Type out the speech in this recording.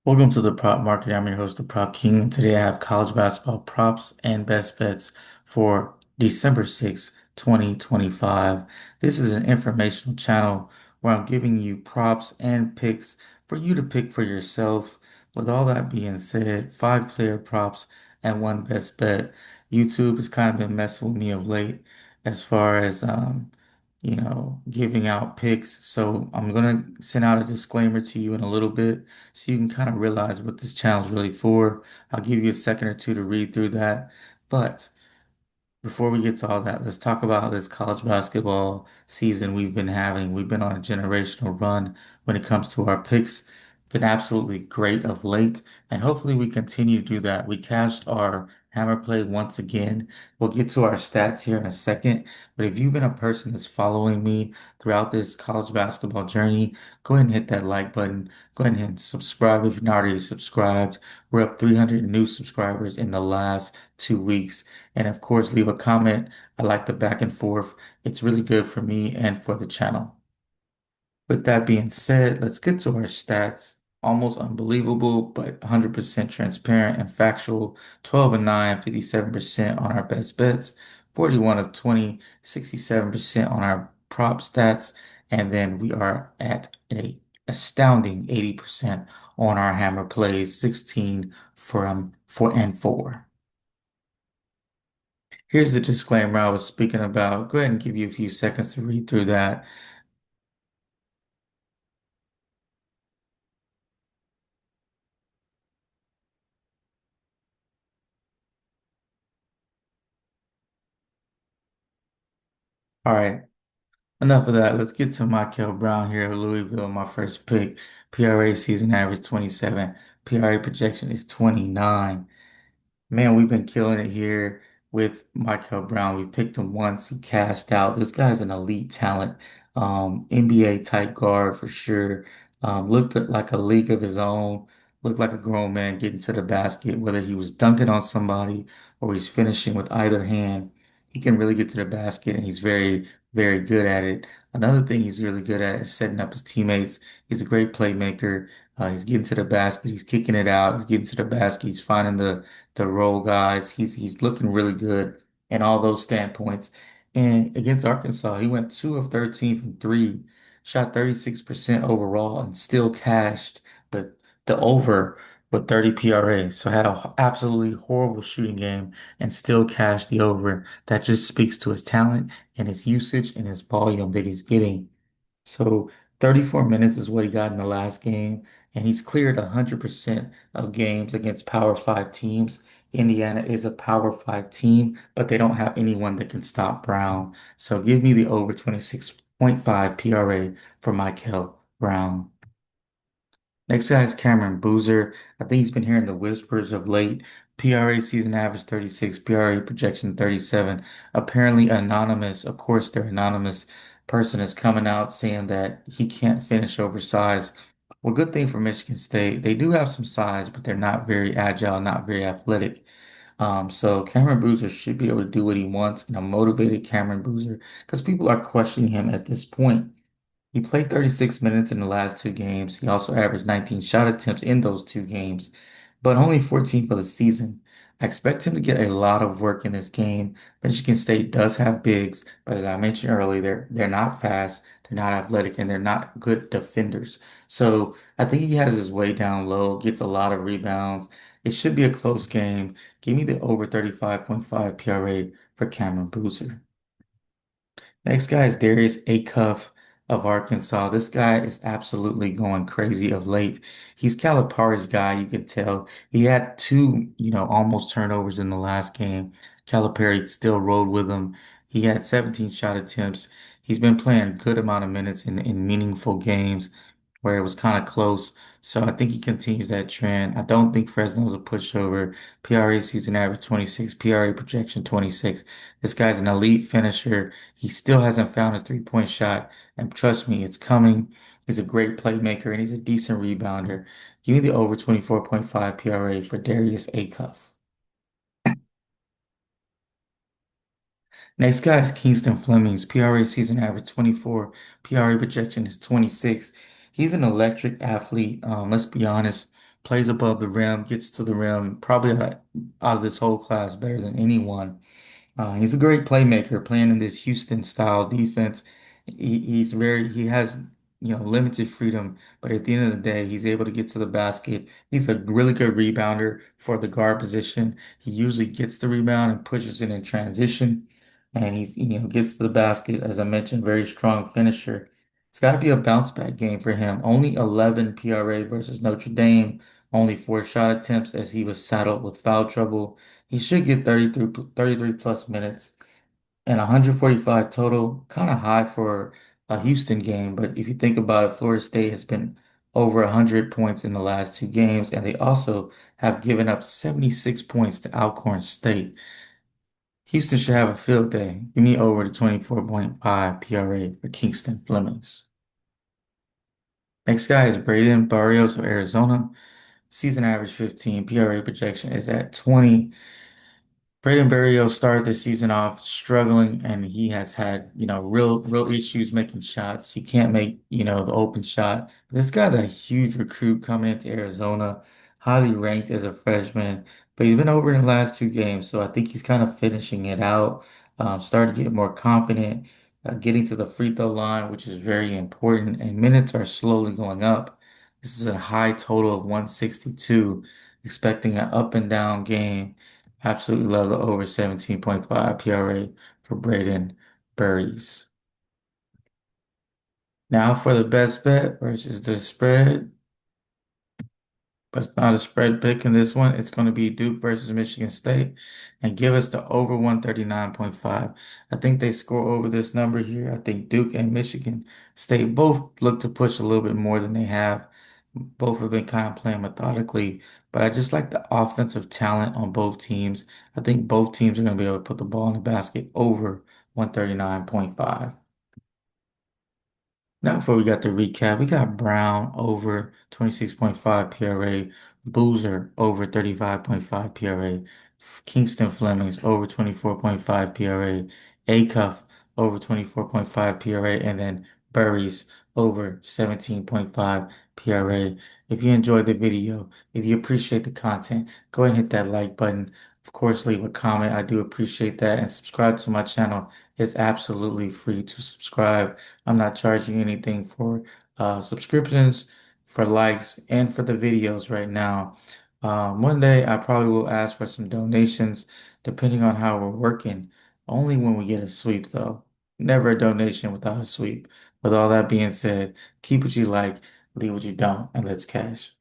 Welcome to the Prop Market. I'm your host, the Prop King, and today I have college basketball props and best bets for December 6th, 2025. This is an informational channel where I'm giving you props and picks for you to pick for yourself. With all that being said, five player props and one best bet. YouTube has kind of been messing with me of late as far as giving out picks. So I'm gonna send out a disclaimer to you in a little bit so you can kind of realize what this channel is really for. I'll give you a second or two to read through that. But before we get to all that, let's talk about this college basketball season we've been having. We've been on a generational run when it comes to our picks. Been absolutely great of late, and hopefully we continue to do that. We cashed our hammer play once again. We'll get to our stats here in a second, but if you've been a person that's following me throughout this college basketball journey, go ahead and hit that like button. Go ahead and subscribe if you're not already subscribed. We're up 300 new subscribers in the last 2 weeks. And of course, leave a comment. I like the back and forth. It's really good for me and for the channel. With that being said, let's get to our stats. Almost unbelievable, but 100% transparent and factual. 12 and 9, 57% on our best bets. 41 of 20, 67% on our prop stats. And then we are at a astounding 80% on our hammer plays, 16 from 4 and 4. Here's the disclaimer I was speaking about. Go ahead and give you a few seconds to read through that. All right, enough of that. Let's get to Michael Brown here of Louisville, my first pick. PRA season average 27. PRA projection is 29. Man, we've been killing it here with Michael Brown. We picked him once. He cashed out. This guy's an elite talent. NBA type guard for sure. Looked like a league of his own. Looked like a grown man getting to the basket, whether he was dunking on somebody or he's finishing with either hand. He can really get to the basket and he's very, very good at it. Another thing he's really good at is setting up his teammates. He's a great playmaker. He's getting to the basket. He's kicking it out. He's getting to the basket. He's finding the role guys. He's looking really good in all those standpoints. And against Arkansas, he went 2 of 13 from three, shot 36% overall, and still cashed the over with 30 PRA. So had a absolutely horrible shooting game and still cashed the over. That just speaks to his talent and his usage and his volume that he's getting. So 34 minutes is what he got in the last game, and he's cleared 100% of games against Power 5 teams. Indiana is a Power 5 team, but they don't have anyone that can stop Brown. So give me the over 26.5 PRA for Michael Brown. Next guy is Cameron Boozer. I think he's been hearing the whispers of late. PRA season average 36, PRA projection 37. Apparently anonymous, of course their anonymous person is coming out saying that he can't finish oversized. Well, good thing for Michigan State. They do have some size, but they're not very agile, not very athletic. So Cameron Boozer should be able to do what he wants, and a motivated Cameron Boozer, because people are questioning him at this point. He played 36 minutes in the last two games. He also averaged 19 shot attempts in those two games, but only 14 for the season. I expect him to get a lot of work in this game. Michigan State does have bigs, but as I mentioned earlier, they're not fast, they're not athletic, and they're not good defenders. So I think he has his way down low, gets a lot of rebounds. It should be a close game. Give me the over 35.5 PRA for Cameron Boozer. Next guy is Darius Acuff of Arkansas. This guy is absolutely going crazy of late. He's Calipari's guy, you can tell. He had two, almost turnovers in the last game. Calipari still rode with him. He had 17 shot attempts. He's been playing a good amount of minutes in meaningful games where it was kind of close. So I think he continues that trend. I don't think Fresno's a pushover. PRA season average 26, PRA projection 26. This guy's an elite finisher. He still hasn't found his three-point shot. And trust me, it's coming. He's a great playmaker and he's a decent rebounder. Give me the over 24.5 PRA for Darius Acuff. Next guy is Kingston Flemings. PRA season average 24. PRA projection is 26. He's an electric athlete. Let's be honest. plays above the rim, gets to the rim, probably out of this whole class better than anyone. He's a great playmaker playing in this Houston style defense. He has, limited freedom, but at the end of the day, he's able to get to the basket. He's a really good rebounder for the guard position. He usually gets the rebound and pushes it in transition, and gets to the basket. As I mentioned, very strong finisher. It's got to be a bounce back game for him. Only 11 PRA versus Notre Dame, only 4 shot attempts as he was saddled with foul trouble. He should get 33 plus minutes and 145 total, kind of high for a Houston game. But if you think about it, Florida State has been over 100 points in the last 2 games, and they also have given up 76 points to Alcorn State. Houston should have a field day. Give me over to 24.5 PRA for Kingston Flemings. Next guy is Braden Barrios of Arizona. Season average 15, PRA projection is at 20. Braden Berrios started the season off struggling, and he has had, real issues making shots. He can't make, the open shot. This guy's a huge recruit coming into Arizona, highly ranked as a freshman, but he's been over in the last 2 games, so I think he's kind of finishing it out, starting to get more confident, getting to the free throw line, which is very important, and minutes are slowly going up. This is a high total of 162, expecting an up and down game. Absolutely love the over 17.5 PRA for Braden Burries. Now for the best bet versus the spread, but it's not a spread pick in this one. It's going to be Duke versus Michigan State and give us the over 139.5. I think they score over this number here. I think Duke and Michigan State both look to push a little bit more than they have. Both have been kind of playing methodically, but I just like the offensive talent on both teams. I think both teams are going to be able to put the ball in the basket over 139.5. Now, before we got the recap, we got Brown over 26.5 PRA, Boozer over 35.5 PRA, Kingston Flemings over 24.5 PRA, Acuff over 24.5 PRA, and then Burries over 17.5 PRA. If you enjoyed the video, if you appreciate the content, go ahead and hit that like button. Of course, leave a comment. I do appreciate that. And subscribe to my channel. It's absolutely free to subscribe. I'm not charging anything for subscriptions, for likes, and for the videos right now. One day I probably will ask for some donations depending on how we're working. Only when we get a sweep, though. Never a donation without a sweep. With all that being said, keep what you like, leave what you don't, and let's cash.